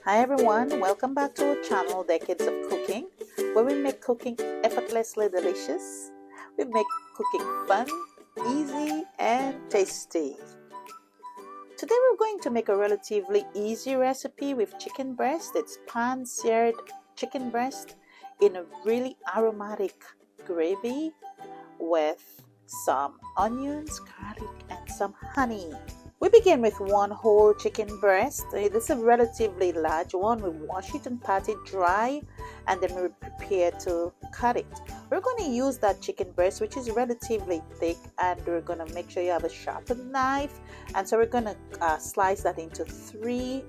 Hi everyone, welcome back to our channel Dekkades of Cooking, where we make cooking effortlessly delicious. We make cooking fun, easy and tasty. Today we're going to make a relatively easy recipe with chicken breast. It's pan-seared chicken breast in a really aromatic gravy with some onions, garlic and some honey. We begin with one whole chicken breast. This is a relatively large one. We wash it and pat it dry, and then we prepare to cut it. We're going to use that chicken breast, which is relatively thick, and we're going to make sure you have a sharpened knife. And so we're going to slice that into three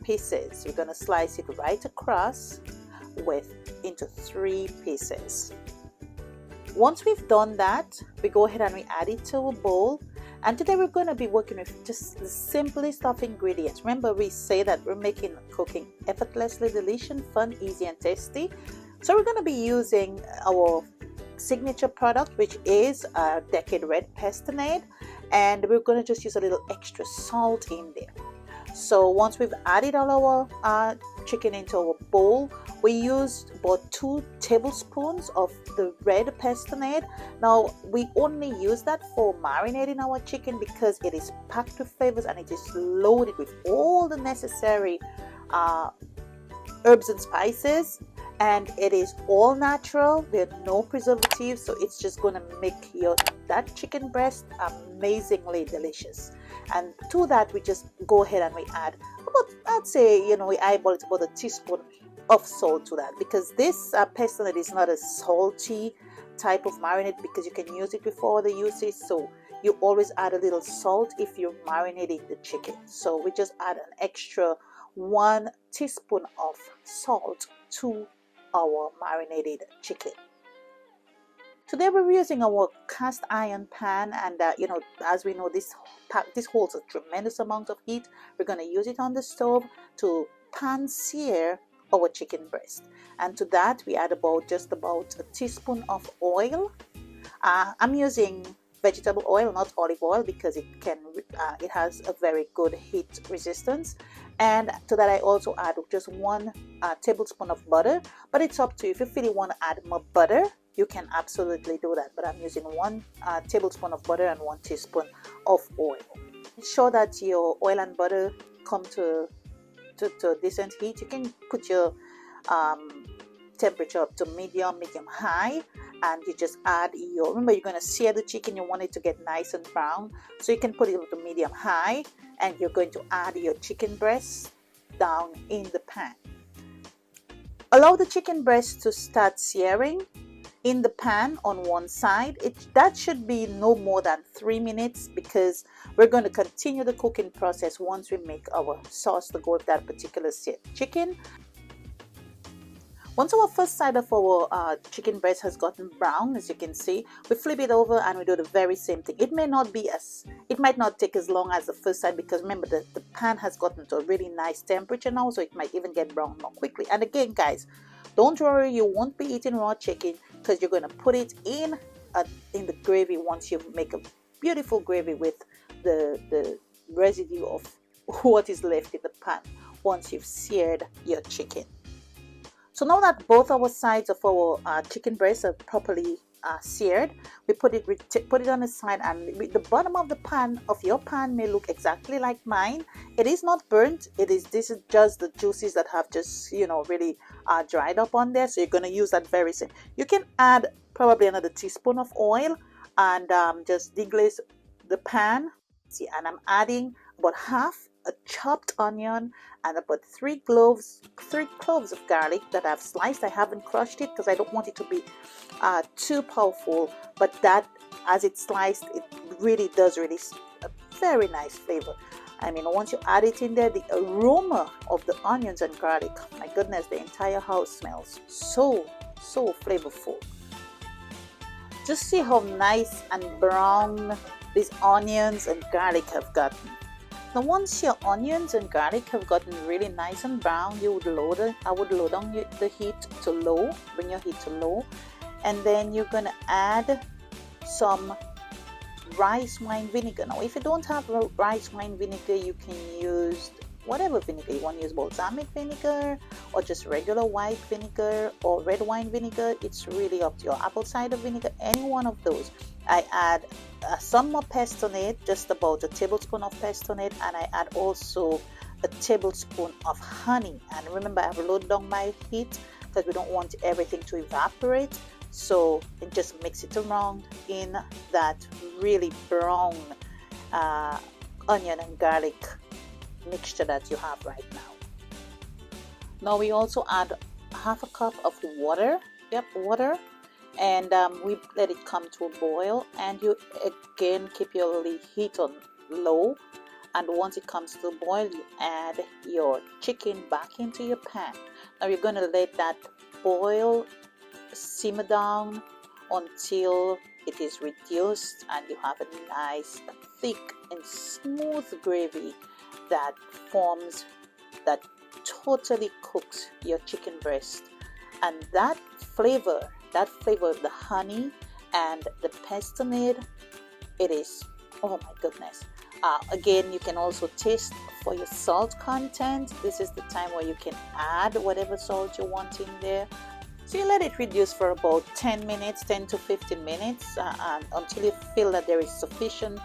pieces. We're going to slice it right across into three pieces. Once we've done that, we go ahead and we add it to a bowl. And today we're going to be working with just the simplest of ingredients. Remember, we say that we're making cooking effortlessly delicious, fun, easy and tasty. So we're going to be using our signature product, which is Dekkades red pastinaid, and we're going to just use a little extra salt in there. So once we've added all our chicken into our bowl, we used about 2 tablespoons of the red pastinaid. Now we only use that for marinating our chicken because it is packed with flavors and it is loaded with all the necessary herbs and spices, and it is all natural. There are no preservatives, so it's just going to make that chicken breast amazingly delicious. And to that, we just go ahead and we add about, I'd say, we eyeball it about a teaspoon of salt to that, because this pastinaid is not a salty type of marinade, because you can use it with all the uses. So you always add a little salt if you're marinating the chicken. So we just add an extra 1 teaspoon of salt to our marinated chicken. Today we're using our cast iron pan, and as we know, this holds a tremendous amount of heat. We're going to use it on the stove to pan sear our chicken breast, and to that we add just about a teaspoon of oil. I'm using vegetable oil, not olive oil, because it has a very good heat resistance. And to that I also add just 1 tablespoon of butter, but it's up to you. If you really want to add more butter, you can absolutely do that, but I'm using 1 tablespoon of butter and 1 teaspoon of oil. Ensure that your oil and butter come to a decent heat. You can put your temperature up to medium high, and you just add remember, you're going to sear the chicken. You want it to get nice and brown, so you can put it up to medium high, and you're going to add your chicken breast down in the pan. Allow the chicken breast to start searing in the pan on one side. That should be no more than 3 minutes, because we're going to continue the cooking process once we make our sauce to go with that particular chicken. Once our first side of our chicken breast has gotten brown, as you can see, we flip it over and we do the very same thing. It might not take as long as the first side, because remember, the pan has gotten to a really nice temperature now, so it might even get brown more quickly. And again, guys, don't worry, you won't be eating raw chicken, because you're going to put it in the gravy once you make a beautiful gravy with the residue of what is left in the pan once you've seared your chicken. So now that both our sides of our chicken breast are properly seared, we put it on the side, and the bottom of the pan of your pan may look exactly like mine. It is not burnt. This is just the juices that have just really dried up on there. So you're going to use that very same. You can add probably another teaspoon of oil and just deglaze the pan. See, and I'm adding about half a chopped onion and about 3 cloves of garlic that I've sliced. I haven't crushed it because I don't want it to be too powerful, but that, as it's sliced, it really does release a very nice flavor. I mean, once you add it in there, the aroma of the onions and garlic, my goodness, the entire house smells so flavorful. Just see how nice and brown these onions and garlic have gotten. Now once your onions and garlic have gotten really nice and brown, I would load on the heat to low. Bring your heat to low, and then you're going to add some rice wine vinegar. Now if you don't have rice wine vinegar, you can use whatever vinegar you want to use, balsamic vinegar or just regular white vinegar or red wine vinegar. It's really up to you. Apple cider vinegar, any one of those. I add some more pesto on it, just about a tablespoon of pesto on it, and I add also a tablespoon of honey. And remember, I've lowered down my heat because we don't want everything to evaporate. So it just mix it around in that really brown onion and garlic mixture that you have right now. Now we also add half a cup of water. Yep, water. And we let it come to a boil, and you again keep your heat on low. And once it comes to a boil, you add your chicken back into your pan. Now you're going to let that boil, simmer down until it is reduced and you have a nice thick and smooth gravy that forms, that totally cooks your chicken breast. And that flavor of the honey and the pesto made, it is, oh my goodness. Again, you can also taste for your salt content. This is the time where you can add whatever salt you want in there. So you let it reduce for about 10 minutes, 10 to 15 minutes until you feel that there is sufficient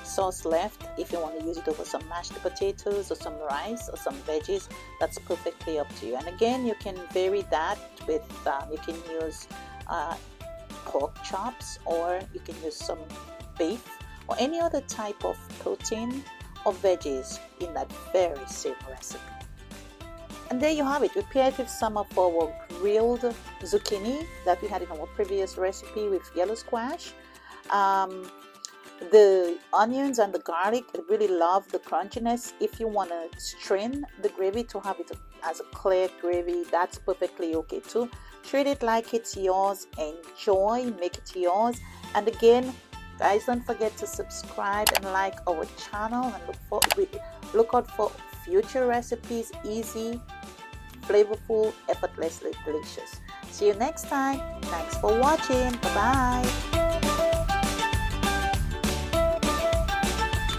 sauce left. If you want to use it over some mashed potatoes or some rice or some veggies, that's perfectly up to you. And again, you can vary that with, you can use pork chops, or you can use some beef or any other type of protein or veggies in that very same recipe. And there you have it. We paired with some of our grilled zucchini that we had in our previous recipe with yellow squash. The onions and the garlic, I really love the crunchiness. If you want to strain the gravy to have it as a clear gravy, that's perfectly okay too. Treat it like it's yours. Enjoy, make it yours. And again, guys, don't forget to subscribe and like our channel, and look out for future recipes. Easy, flavorful, effortlessly delicious. See you next time. Thanks for watching. Bye bye.